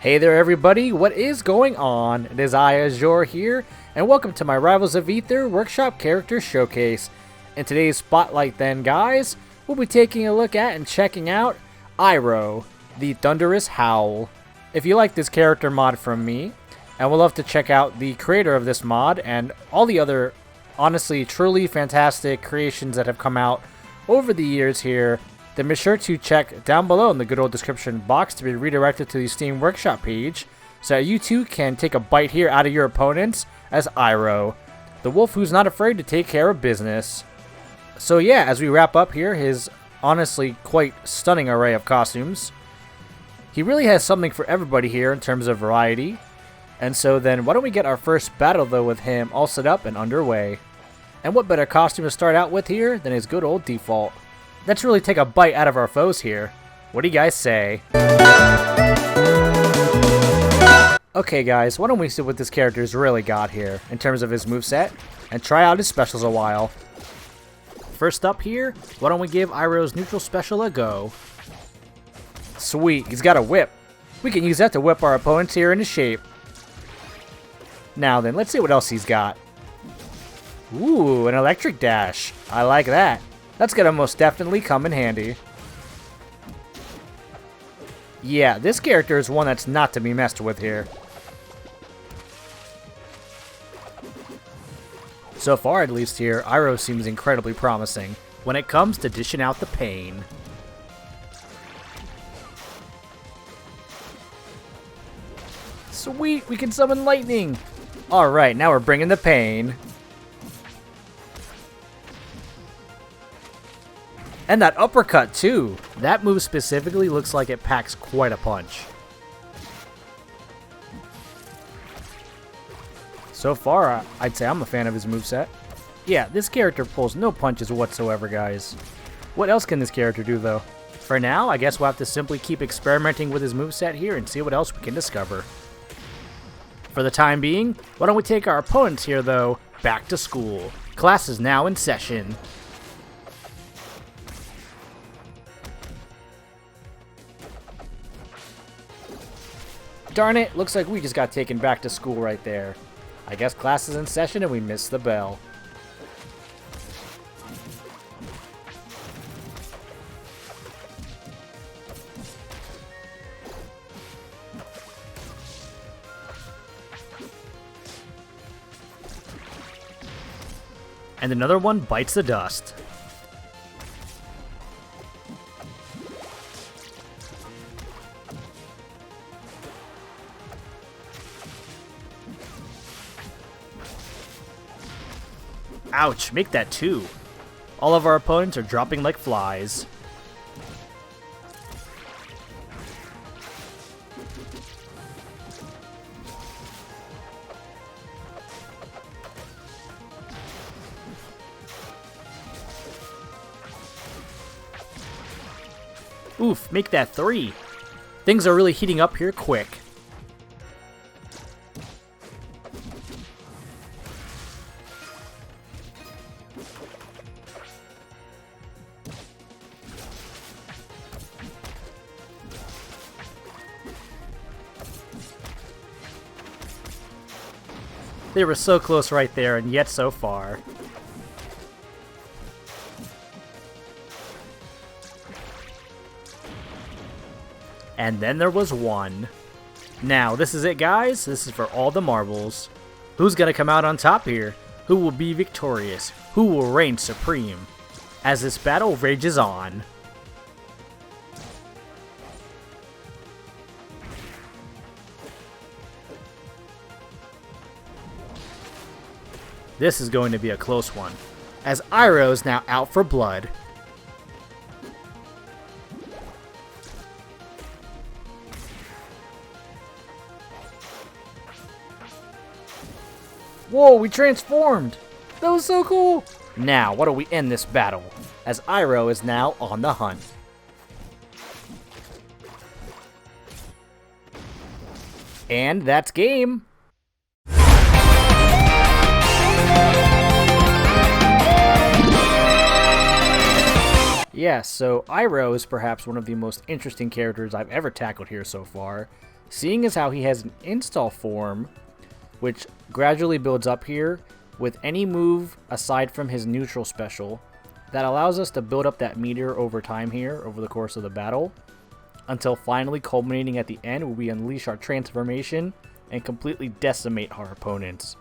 Hey there everybody, what is going on? It is I, Azure here, and welcome to my Rivals of Aether Workshop Character Showcase. In today's spotlight then guys, we'll be taking a look at and checking out Iroh, the Thunderous Howl. If you like this character mod from me, and would love to check out the creator of this mod and all the other honestly truly fantastic creations that have come out over the years here, then be sure to check down below in the good old description box to be redirected to the Steam Workshop page so that you too can take a bite here out of your opponents as Iroh, the wolf who's not afraid to take care of business. So yeah, as we wrap up here his honestly quite stunning array of costumes, he really has something for everybody here in terms of variety. And so then why don't we get our first battle though with him all set up and underway. And what better costume to start out with here than his good old default. Let's really take a bite out of our foes here. What do you guys say? Okay guys, why don't we see what this character's really got here in terms of his moveset and try out his specials a while. First up here, why don't we give Iroh's neutral special a go. Sweet, he's got a whip. We can use that to whip our opponents here into shape. Now then, let's see what else he's got. Ooh, an electric dash. I like that. That's gonna most definitely come in handy. Yeah, this character is one that's not to be messed with here. So far, at least here, Iroh seems incredibly promising when it comes to dishing out the pain. Sweet, we can summon lightning! Alright, now we're bringing the pain. And that uppercut too. That move specifically looks like it packs quite a punch. So far, I'd say I'm a fan of his moveset. Yeah, this character pulls no punches whatsoever, guys. What else can this character do though? For now, I guess we'll have to simply keep experimenting with his moveset here and see what else we can discover. For the time being, why don't we take our opponents here though back to school. Class is now in session. Darn it, looks like we just got taken back to school right there. I guess class is in session and we missed the bell. And another one bites the dust. Ouch, make that 2. All of our opponents are dropping like flies. Oof, make that 3. Things are really heating up here quick. They were so close right there, and yet so far. And then there was one. Now, this is it, guys. This is for all the marbles. Who's gonna come out on top here? Who will be victorious? Who will reign supreme? As this battle rages on. This is going to be a close one, as Iroh is now out for blood. Whoa, we transformed! That was so cool! Now, what do we end this battle, as Iroh is now on the hunt. And that's game! Yeah, so Iroh is perhaps one of the most interesting characters I've ever tackled here so far, Seeing as how he has an install form, which gradually builds up here with any move aside from his neutral special, that allows us to build up that meter over time here over the course of the battle, until finally culminating at the end where we unleash our transformation and completely decimate our opponents,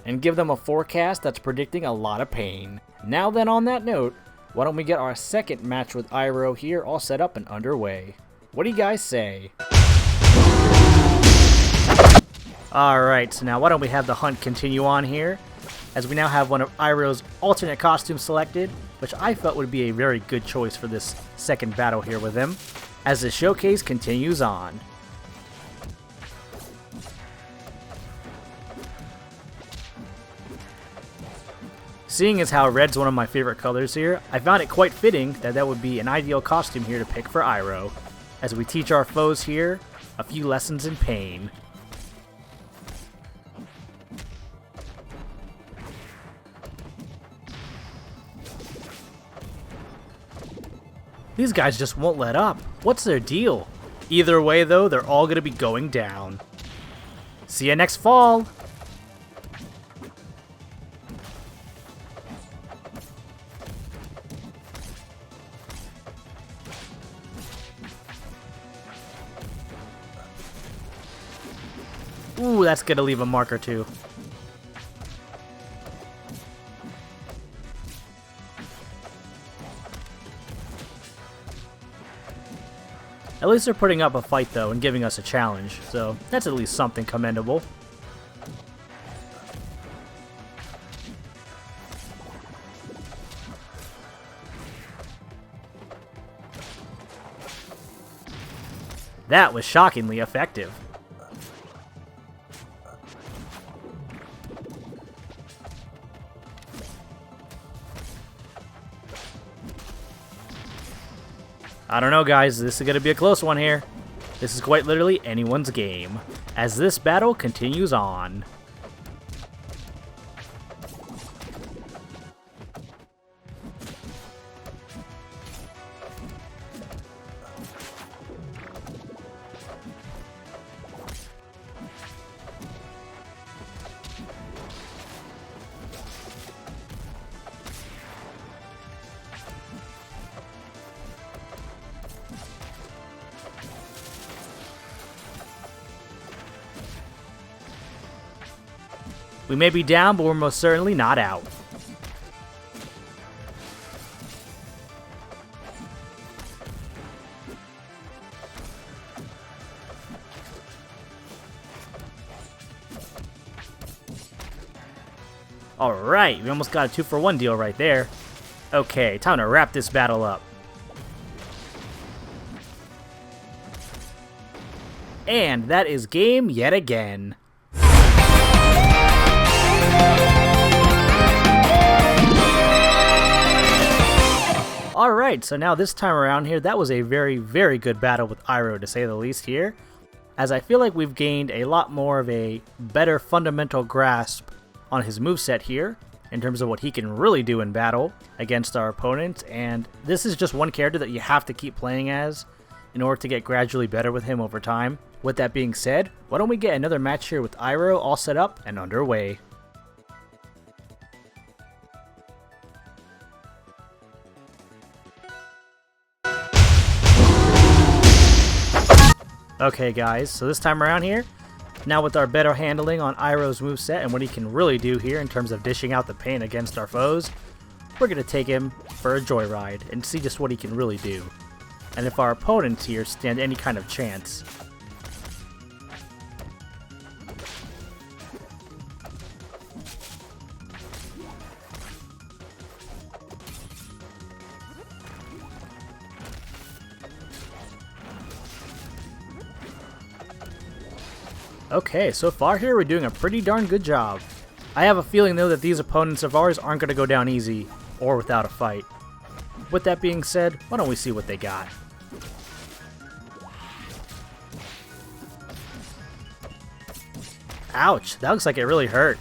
and give them a forecast that's predicting a lot of pain. Now then, on that note, why don't we get our second match with Iroh here all set up and underway. What do you guys say? Alright, so now why don't we have the hunt continue on here, as we now have one of Iroh's alternate costumes selected, which I felt would be a very good choice for this second battle here with him, as the showcase continues on. Seeing as how red's one of my favorite colors here, I found it quite fitting that that would be an ideal costume here to pick for Iroh, as we teach our foes here a few lessons in pain. These guys just won't let up. What's their deal? Either way though, they're all gonna be going down. See ya next fall! Ooh, that's gonna leave a mark or two. At least they're putting up a fight though and giving us a challenge, so that's at least something commendable. That was shockingly effective. I don't know, guys, this is going to be a close one here. This is quite literally anyone's game, as this battle continues on. We may be down, but we're most certainly not out. Alright, we almost got a 2-for-1 deal right there. Okay, time to wrap this battle up. And that is game yet again. Alright, so now this time around here, that was a very, very good battle with Iroh, to say the least here, as I feel like we've gained a lot more of a better fundamental grasp on his moveset here, in terms of what he can really do in battle against our opponents, and this is just one character that you have to keep playing as in order to get gradually better with him over time. With that being said, why don't we get another match here with Iroh all set up and underway. Okay guys, so this time around here, now with our better handling on Iroh's moveset and what he can really do here in terms of dishing out the pain against our foes, we're going to take him for a joyride and see just what he can really do, and if our opponents here stand any kind of chance. Okay, so far here we're doing a pretty darn good job. I have a feeling though that these opponents of ours aren't going to go down easy or without a fight. With that being said, why don't we see what they got. Ouch, that looks like it really hurt.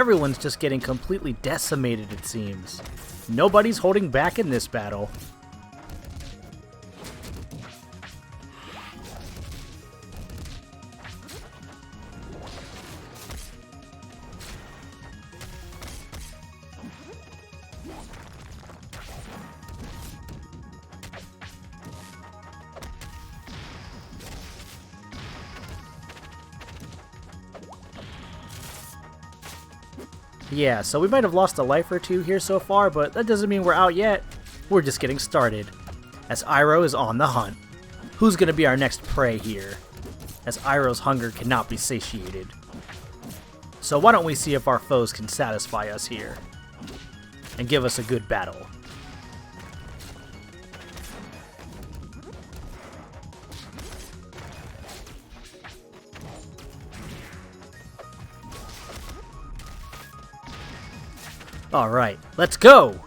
everyone's just getting completely decimated, it seems. Nobody's holding back in this battle. Yeah, so we might have lost a life or two here so far, but that doesn't mean we're out yet. We're just getting started, as Iroh is on the hunt. Who's going to be our next prey here? As Iroh's hunger cannot be satiated. So why don't we see if our foes can satisfy us here, and give us a good battle. Alright, let's go!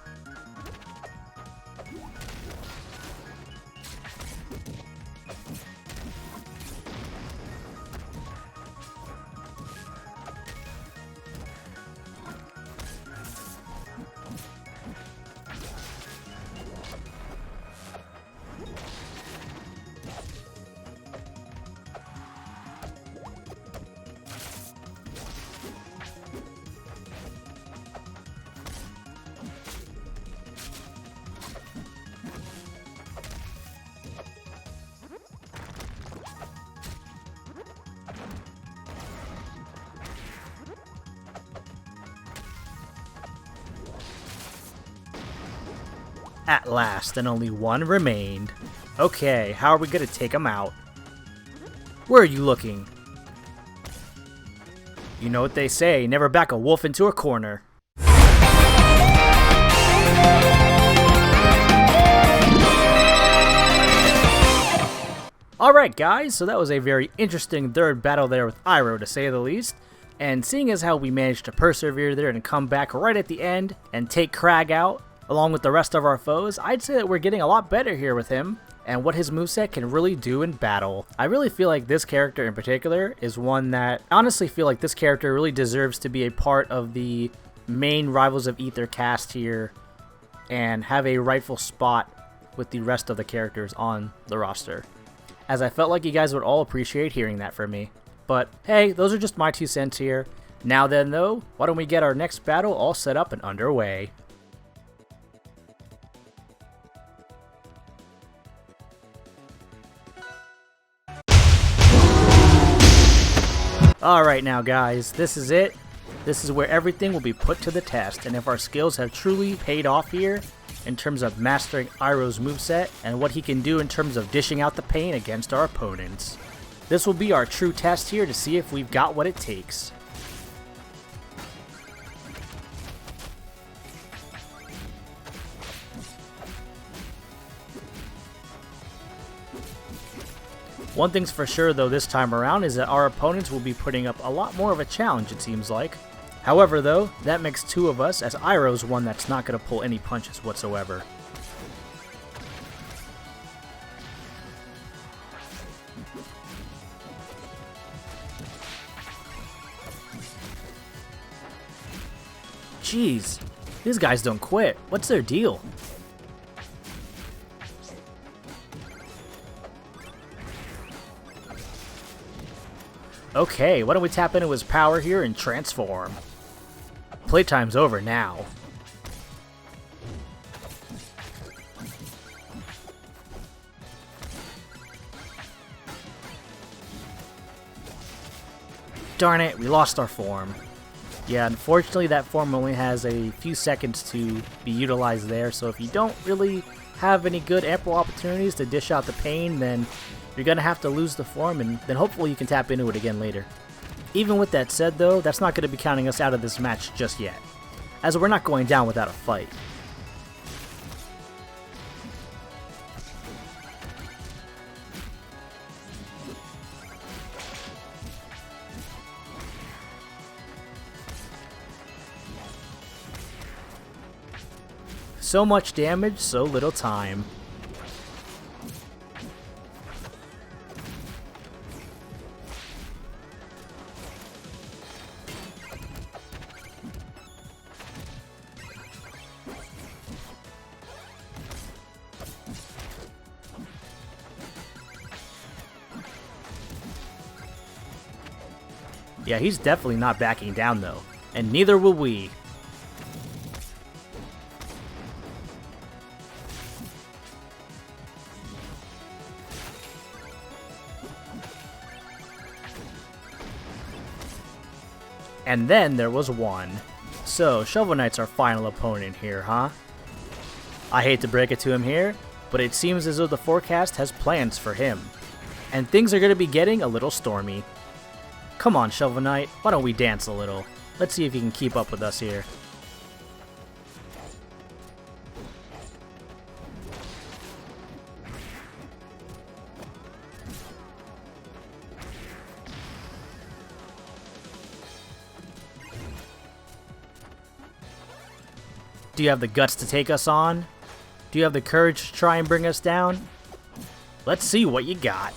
At last, and only one remained. Okay, how are we gonna take him out? Where are you looking? You know what they say, never back a wolf into a corner. Alright guys, so that was a very interesting third battle there with Iroh, to say the least. And seeing as how we managed to persevere there and come back right at the end and take Crag out, along with the rest of our foes, I'd say that we're getting a lot better here with him, and what his moveset can really do in battle. I really feel like this character in particular is one that, I honestly feel like this character really deserves to be a part of the main Rivals of Aether cast here, and have a rightful spot with the rest of the characters on the roster. As I felt like you guys would all appreciate hearing that from me. But hey, those are just my 2 cents here. Now then though, why don't we get our next battle all set up and underway. Alright now guys, this is it. This is where everything will be put to the test, and if our skills have truly paid off here, in terms of mastering Iroh's moveset, and what he can do in terms of dishing out the pain against our opponents. This will be our true test here to see if we've got what it takes. One thing's for sure though this time around is that our opponents will be putting up a lot more of a challenge, it seems like. However though, that makes 2 of us, as Iroh's one that's not going to pull any punches whatsoever. Jeez, these guys don't quit. What's their deal? Okay, why don't we tap into his power here and transform? Playtime's over now. Darn it, we lost our form. Yeah, unfortunately that form only has a few seconds to be utilized there, so if you don't really have any good ample opportunities to dish out the pain, then you're going to have to lose the form, and then hopefully you can tap into it again later. Even with that said though, that's not going to be counting us out of this match just yet, as we're not going down without a fight. So much damage, so little time. Yeah, he's definitely not backing down though, and neither will we. And then there was one. So, Shovel Knight's our final opponent here, huh? I hate to break it to him here, but it seems as though the forecast has plans for him. And things are going to be getting a little stormy. Come on, Shovel Knight, why don't we dance a little? Let's see if you can keep up with us here. Do you have the guts to take us on? Do you have the courage to try and bring us down? Let's see what you got.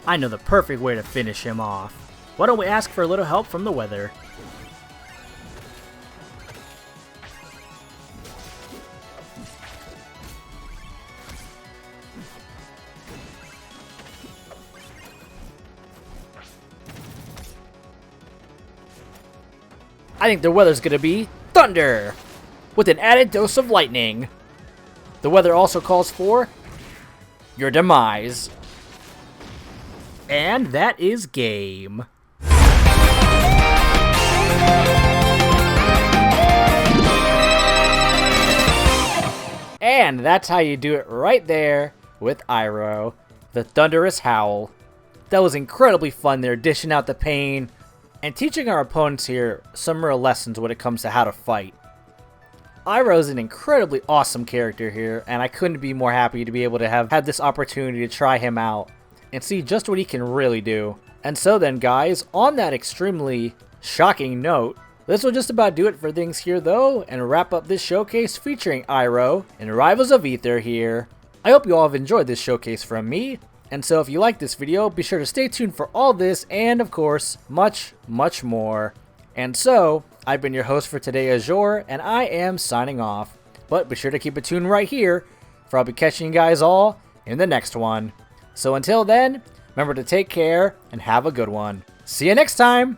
I know the perfect way to finish him off. Why don't we ask for a little help from the weather? I think the weather's gonna be thunder, with an added dose of lightning. The weather also calls for your demise. And that is game. And that's how you do it right there with Iroh, the thunderous howl. That was incredibly fun there, dishing out the pain and teaching our opponents here some real lessons when it comes to how to fight. Iroh is an incredibly awesome character here, and I couldn't be more happy to be able to have had this opportunity to try him out and see just what he can really do. And so then guys, on that extremely shocking note, this will just about do it for things here though, and wrap up this showcase featuring Iroh and Rivals of Aether here. I hope you all have enjoyed this showcase from me, and so if you like this video, be sure to stay tuned for all this and of course, much, much more. And so, I've been your host for today, Azure, and I am signing off. But be sure to keep it tuned right here, for I'll be catching you guys all in the next one. So until then, remember to take care and have a good one. See you next time!